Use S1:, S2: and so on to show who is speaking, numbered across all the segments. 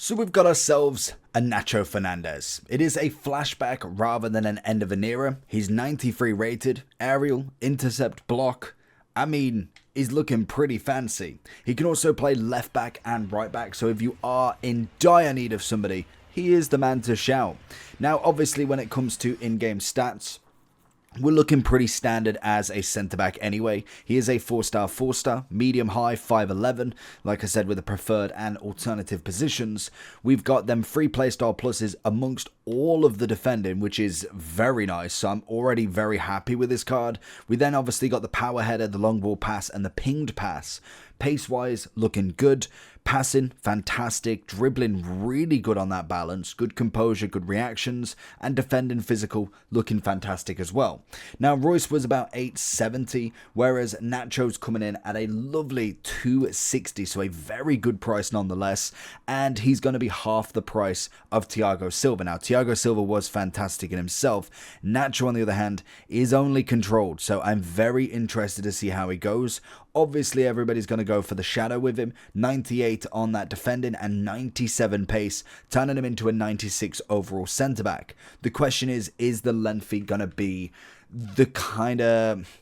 S1: So we've got ourselves a Nacho Fernandez. It is a flashback rather than an end of an era. He's 93 rated, aerial, intercept, block. I mean, he's looking pretty fancy. He can also play left back and right back, so if you are in dire need of somebody, he is the man to shout. Now, obviously, when it comes to in-game stats, we're looking pretty standard as a centre-back anyway. He is a 4-star, medium-high, 5'11", like I said, with the preferred and alternative positions. We've got them 3 playstyle pluses amongst all of the defending, which is very nice, so I'm already very happy with this card. We then obviously got the power header, the long ball pass, and the pinged pass. Pace-wise, looking good. Passing, fantastic. Dribbling, really good on that balance. Good composure, good reactions. And defending physical, looking fantastic as well. Now, Royce was about 870, whereas Nacho's coming in at a lovely 260, so a very good price nonetheless. And he's going to be half the price of Thiago Silva. Now, Thiago Silva was fantastic in himself. Nacho, on the other hand, is only controlled, so I'm very interested to see how he goes. Obviously, everybody's going to go for the shadow with him. 98 on that defending and 97 pace, turning him into a 96 overall centre-back. The question is the lengthy going to be the kind of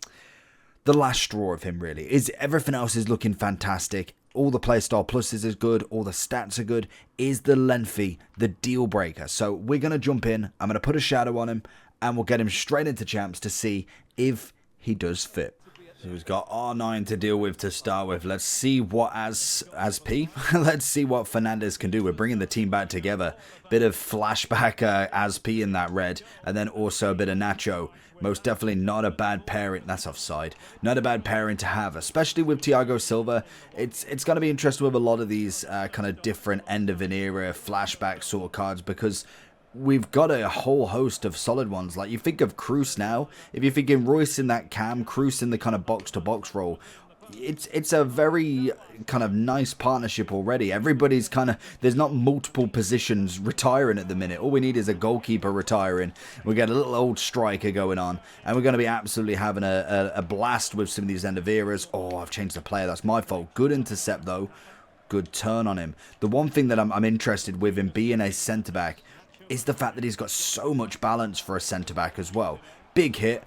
S1: the last straw of him, really? Is everything else is looking fantastic? All the playstyle pluses is good. All the stats are good. Is the lengthy the deal breaker? So we're going to jump in. I'm going to put a shadow on him and we'll get him straight into champs to see if he does fit. So he's got R9 to deal with to start with. Let's see what as P. Let's see what Fernandez can do. We're bringing the team back together. Bit of flashback as P in that red, and then also a bit of Nacho. Most definitely not a bad pairing. That's offside. Not a bad pairing to have, especially with Thiago Silva. It's going to be interesting with a lot of these kind of different end of an era flashback sort of cards, because we've got a whole host of solid ones. Like, you think of Cruz now. If you're thinking Royce in that cam, Cruz in the kind of box-to-box role, it's a very kind of nice partnership already. Everybody's kind of, there's not multiple positions retiring at the minute. All we need is a goalkeeper retiring. We get a little old striker going on, and we're going to be absolutely having a blast with some of these end of eras. Oh, I've changed the player. That's my fault. Good intercept, though. Good turn on him. The one thing that I'm interested with him being a centre-back is the fact that he's got so much balance for a centre-back as well. Big hit.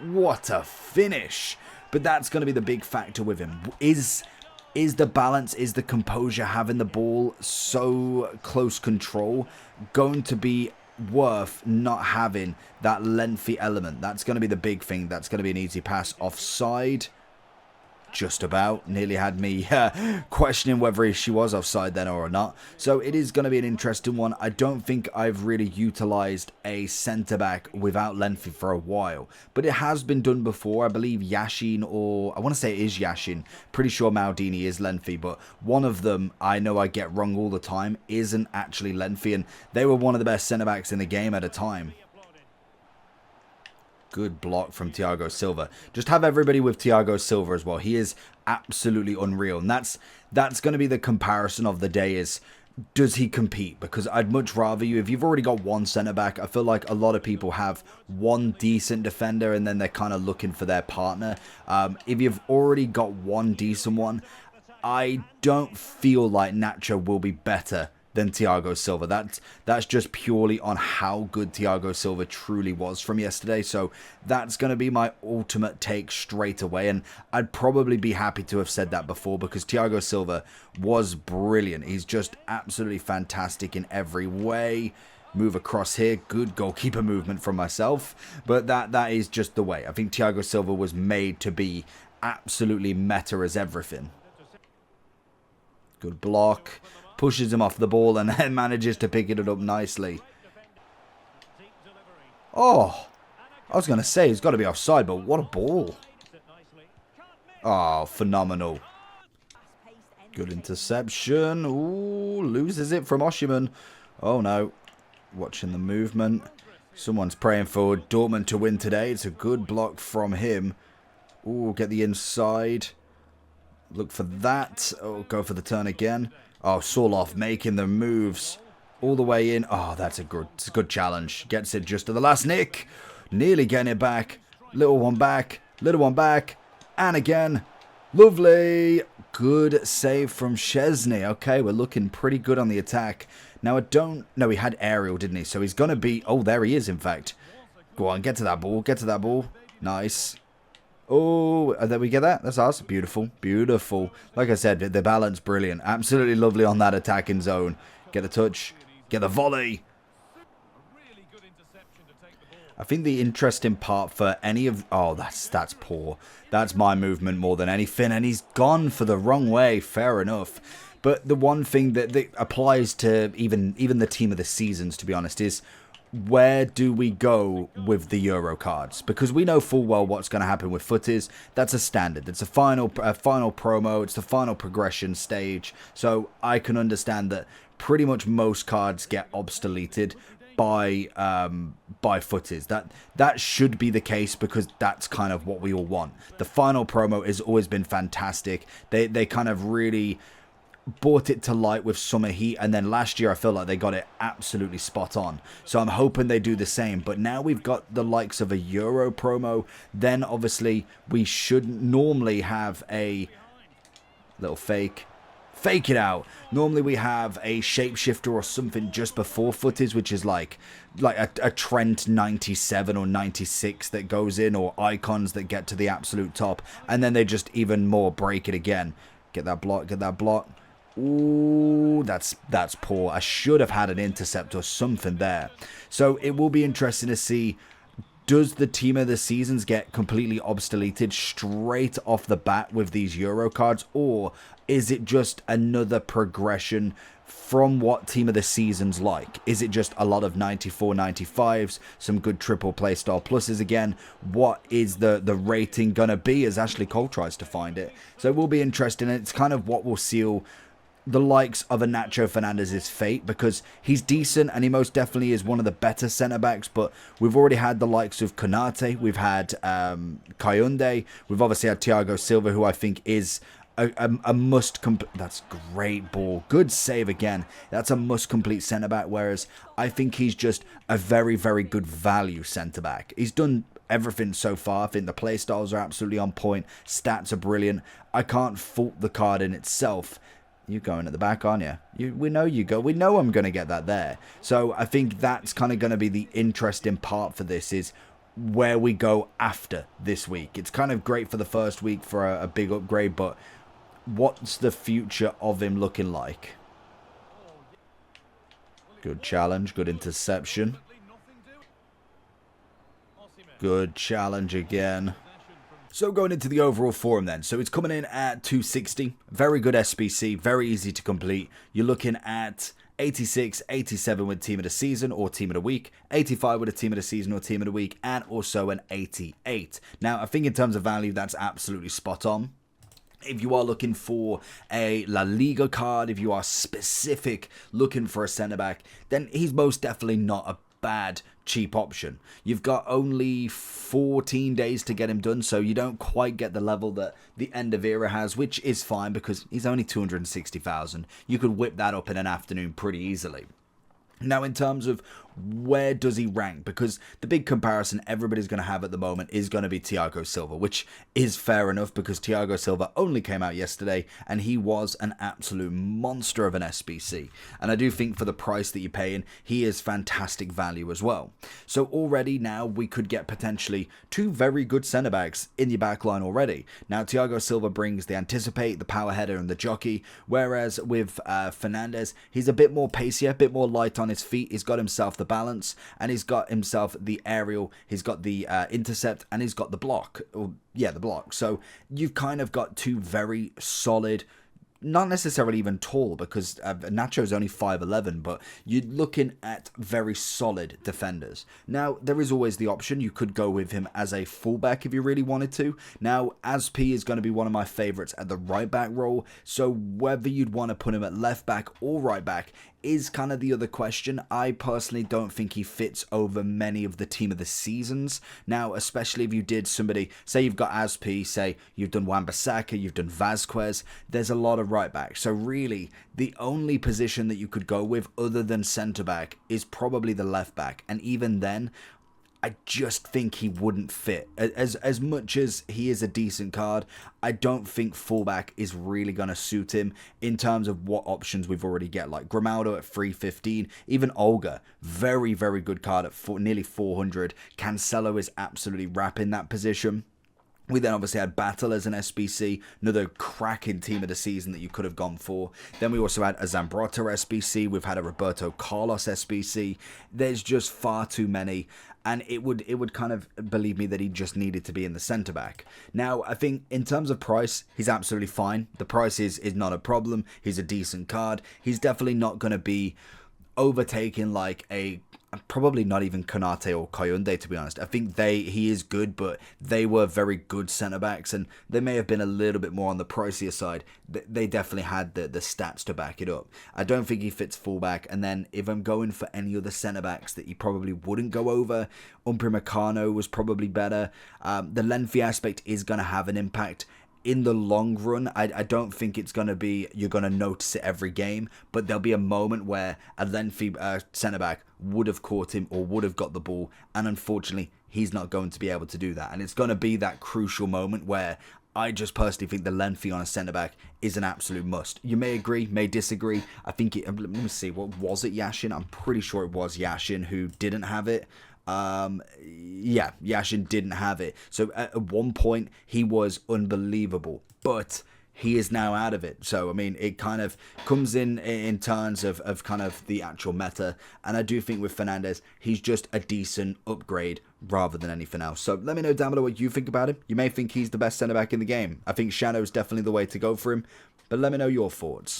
S1: What a finish. But that's going to be the big factor with him. Is the balance, is the composure, having the ball so close control going to be worth not having that lengthy element? That's going to be the big thing. That's going to be an easy pass. Offside. Just about. Nearly had me questioning whether she was offside then or not. So it is going to be an interesting one. I don't think I've really utilised a centre-back without lengthy for a while. But it has been done before. I believe Yashin, or I want to say it is Yashin. Pretty sure Maldini is lengthy. But one of them, I know I get wrong all the time, isn't actually lengthy. And they were one of the best centre-backs in the game at a time. Good block from Thiago Silva. Just have everybody with Thiago Silva as well. He is absolutely unreal. And that's going to be the comparison of the day, is, does he compete? Because I'd much rather you, if you've already got one centre-back, I feel like a lot of people have one decent defender and then they're kind of looking for their partner. If you've already got one decent one, I don't feel like Nacho will be better than Thiago Silva. That's just purely on how good Thiago Silva truly was from yesterday. So that's going to be my ultimate take straight away. And I'd probably be happy to have said that before, because Thiago Silva was brilliant. He's just absolutely fantastic in every way. Move across here. Good goalkeeper movement from myself. But that is just the way. I think Thiago Silva was made to be absolutely meta as everything. Good block. Pushes him off the ball and then manages to pick it up nicely. Oh, I was going to say he's got to be offside, but what a ball. Oh, phenomenal. Good interception. Ooh, loses it from Oshiman. Oh no. Watching the movement. Someone's praying for Dortmund to win today. It's a good block from him. Ooh, get the inside. Look for that. Oh, go for the turn again. Oh, Soloff making the moves all the way in. Oh, it's a good challenge. Gets it just to the last nick. Nearly getting it back. Little one back. Little one back. And again. Lovely. good save from Szczesny. Okay, we're looking pretty good on the attack. Now, I don't... No, he had aerial, didn't he? So he's going to be... Oh, there he is, in fact. Go on, get to that ball. Get to that ball. Nice. Oh, did we get that? That's us. Beautiful. Beautiful. Like I said, the balance, brilliant. Absolutely lovely on that attacking zone. Get the touch. Get the volley. I think the interesting part for any of... Oh, that's poor. That's my movement more than anything. And he's gone for the wrong way. Fair enough. But the one thing that applies to even the team of the seasons, to be honest, is where do we go with the Euro cards? Because we know full well what's going to happen with footies. That's a standard. It's a final promo. It's the final progression stage. So I can understand that pretty much most cards get obsoleted by footies. That should be the case because that's kind of what we all want. The final promo has always been fantastic. They kind of really brought it to light with Summer Heat, and then last year I feel like they got it absolutely spot on. So I'm hoping they do the same. But now we've got the likes of a Euro promo, then obviously we should normally have a little fake it out. Normally we have a shapeshifter or something just before footies, which is like a Trent 97 or 96 that goes in, or icons that get to the absolute top, and then they just even more break it again. Get that block, get that block. Ooh, that's poor. I should have had an intercept or something there. So it will be interesting to see, does the team of the seasons get completely obsoleted straight off the bat with these Euro cards, or is it just another progression from what team of the season's like? Is it just a lot of 94, 95s, some good triple play style pluses again? What is the rating gonna be as Ashley Cole tries to find it? So it will be interesting. It's kind of what will seal the likes of a Nacho Fernandez's fate, because he's decent and he most definitely is one of the better centre-backs, but we've already had the likes of Konate, we've had Kayunde, we've obviously had Thiago Silva, who I think is a must complete. That's great ball. Good save again. That's a must complete centre-back, whereas I think he's just a very, very good value centre-back. He's done everything so far. I think the play styles are absolutely on point. Stats are brilliant. I can't fault the card in itself. You're going at the back, aren't you? We know you go. We know I'm going to get that there. So I think that's kind of going to be the interesting part for this, is where we go after this week. It's kind of great for the first week for a big upgrade, but what's the future of him looking like? Good challenge. Good interception. Good challenge again. So going into the overall form then, so it's coming in at 260, very good SBC, very easy to complete. You're looking at 86, 87 with team of the season or team of the week, 85 with a team of the season or team of the week, and also an 88. Now, I think in terms of value, that's absolutely spot on. If you are looking for a La Liga card, if you are specific looking for a centre-back, then he's most definitely not a bad cheap option. You've got only 14 days to get him done, so you don't quite get the level that the end of era has, which is fine because he's only 260,000. You could whip that up in an afternoon pretty easily. Now, in terms of where does he rank, because the big comparison everybody's going to have at the moment is going to be Thiago Silva, which is fair enough because Thiago Silva only came out yesterday and he was an absolute monster of an SBC. And I do think for the price that you're paying, he is fantastic value as well. So already now we could get potentially two very good centre-backs in your backline already. Now, Thiago Silva brings the anticipate, the power header and the jockey, whereas with Fernandez, he's a bit more pacier, a bit more light on his feet. He's got himself the balance, and he's got himself the aerial, he's got the intercept, and he's got the block. The block. So you've kind of got two very solid, not necessarily even tall, because Nacho's only 5'11", but you're looking at very solid defenders. Now, there is always the option, you could go with him as a fullback if you really wanted to. Now, Asp is going to be one of my favourites at the right back role, so whether you'd want to put him at left back or right back is kind of the other question. I personally don't think he fits over many of the team of the seasons. Now, especially if you did somebody, say you've got Asp, say you've done Wan-Bissaka, you've done Vasquez, there's a lot of right back. So really, the only position that you could go with other than centre back is probably the left back. And even then, I just think he wouldn't fit. As much as he is a decent card, I don't think fullback is really going to suit him in terms of what options we've already get. Like Grimaldo at 315, even Olga, very, very good card at nearly 400. Cancelo is absolutely wrapping that position. We then obviously had Battle as an SBC, another cracking team of the season that you could have gone for. Then we also had a Zambrotta SBC. We've had a Roberto Carlos SBC. There's just far too many, and it would kind of believe me that he just needed to be in the centre back. Now, I think in terms of price, he's absolutely fine. The price is not a problem. He's a decent card. He's definitely not going to be overtaking like a probably not even Konate or Koyunde, to be honest. I think he is good, but they were very good centre-backs, and they may have been a little bit more on the pricier side. They definitely had the stats to back it up. I don't think he fits fullback, and then if I'm going for any other centre-backs that you probably wouldn't go over, Upamecano was probably better. The lengthy aspect is going to have an impact. In the long run, I don't think it's going to be, you're going to notice it every game, but there'll be a moment where a lengthy centre-back would have caught him or would have got the ball, and unfortunately, he's not going to be able to do that. And it's going to be that crucial moment where I just personally think the lengthy on a centre-back is an absolute must. You may agree, may disagree. I think let me see, what was it, Yashin? I'm pretty sure it was Yashin who didn't have it. Yeah, Yashin didn't have it. So at one point he was unbelievable, but he is now out of it. So I mean, it kind of comes in terms of kind of the actual meta, and I do think with Fernandez, he's just a decent upgrade rather than anything else. So let me know down below what you think about him. You may think he's the best centre back in the game. I think Shadow's definitely the way to go for him, but let me know your thoughts.